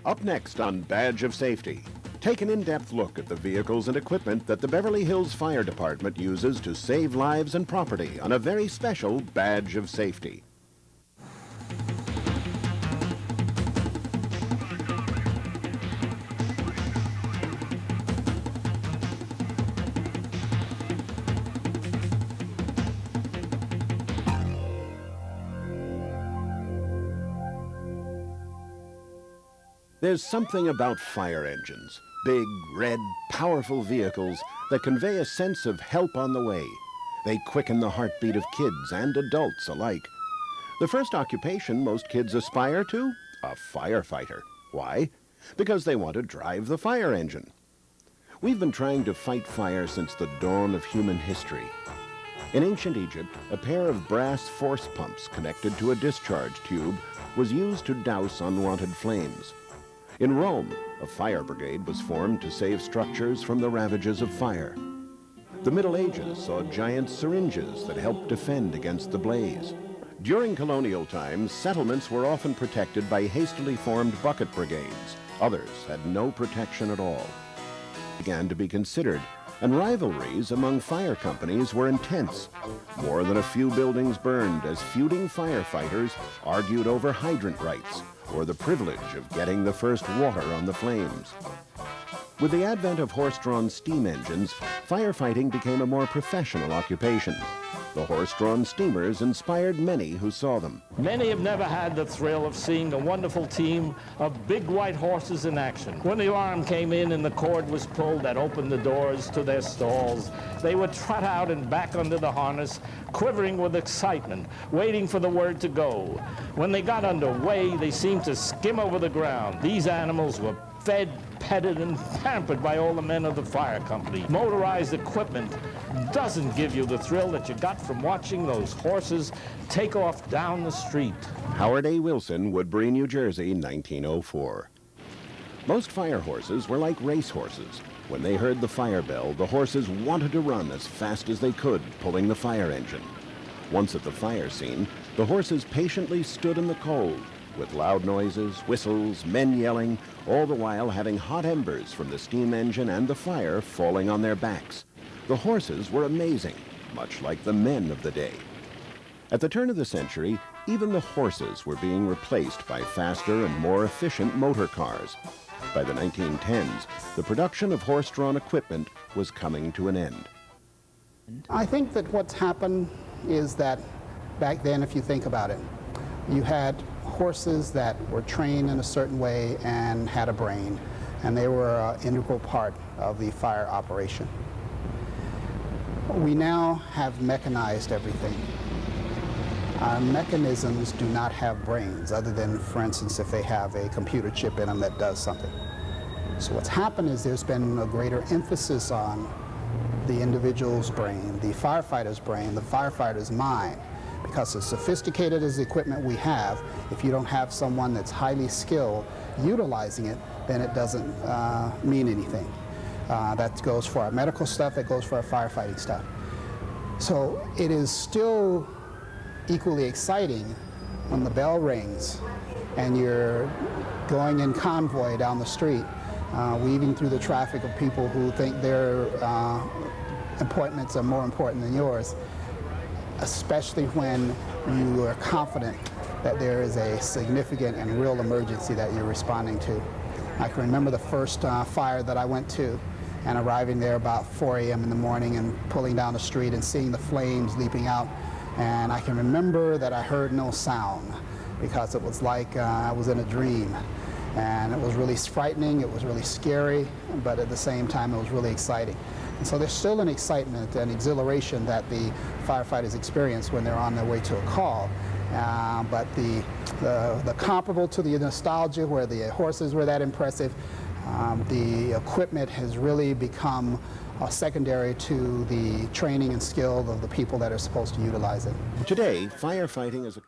Up next on Badge of Safety, take an in-depth look at the vehicles and equipment that the Beverly Hills Fire Department uses to save lives and property on a very special Badge of Safety. There's something about fire engines, big, red, powerful vehicles that convey a sense of help on the way. They quicken the heartbeat of kids and adults alike. The first occupation most kids aspire to? A firefighter. Why? Because they want to drive the fire engine. We've been trying to fight fire since the dawn of human history. In ancient Egypt, a pair of brass force pumps connected to a discharge tube was used to douse unwanted flames. In Rome, a fire brigade was formed to save structures from the ravages of fire. The Middle Ages saw giant syringes that helped defend against the blaze. During colonial times, settlements were often protected by hastily formed bucket brigades. Others had no protection at all. Began to be considered, and rivalries among fire companies were intense. More than a few buildings burned as feuding firefighters argued over hydrant rights or the privilege of getting the first water on the flames. With the advent of horse-drawn steam engines, firefighting became a more professional occupation. The horse-drawn steamers inspired many who saw them. Many have never had the thrill of seeing a wonderful team of big white horses in action. When the alarm came in and the cord was pulled that opened the doors to their stalls, they would trot out and back under the harness, quivering with excitement, waiting for the word to go. When they got underway, they seemed to skim over the ground. These animals were fed, petted, and pampered by all the men of the fire company. Motorized equipment doesn't give you the thrill that you got from watching those horses take off down the street. Howard A. Wilson, Woodbury, New Jersey, 1904. Most fire horses were like race horses. When they heard the fire bell, the horses wanted to run as fast as they could, pulling the fire engine. Once at the fire scene, the horses patiently stood in the cold, with loud noises, whistles, men yelling, all the while having hot embers from the steam engine and the fire falling on their backs. The horses were amazing, much like the men of the day. At the turn of the century, even the horses were being replaced by faster and more efficient motor cars. By the 1910s, the production of horse-drawn equipment was coming to an end. I think that what's happened is that back then, if you think about it, you had horses that were trained in a certain way and had a brain, and they were an integral part of the fire operation. We now have mechanized everything. Our mechanisms do not have brains, other than, for instance, if they have a computer chip in them that does something. So what's happened is there's been a greater emphasis on the individual's brain, the firefighter's brain, the firefighter's mind. Because as sophisticated as the equipment we have, if you don't have someone that's highly skilled utilizing it, then it doesn't mean anything. That goes for our medical stuff, that goes for our firefighting stuff. So it is still equally exciting when the bell rings and you're going in convoy down the street, weaving through the traffic of people who think their appointments are more important than yours, especially when you are confident that there is a significant and real emergency that you're responding to. I can remember the first fire that I went to, and arriving there about 4 a.m. in the morning and pulling down the street and seeing the flames leaping out. And I can remember that I heard no sound because it was like I was in a dream. And it was really frightening, it was really scary, but at the same time it was really exciting. And so there's still an excitement and exhilaration that the firefighters experience when they're on their way to a call. But the comparable to the nostalgia where the horses were that impressive, the equipment has really become secondary to the training and skill of the people that are supposed to utilize it. Today, firefighting is a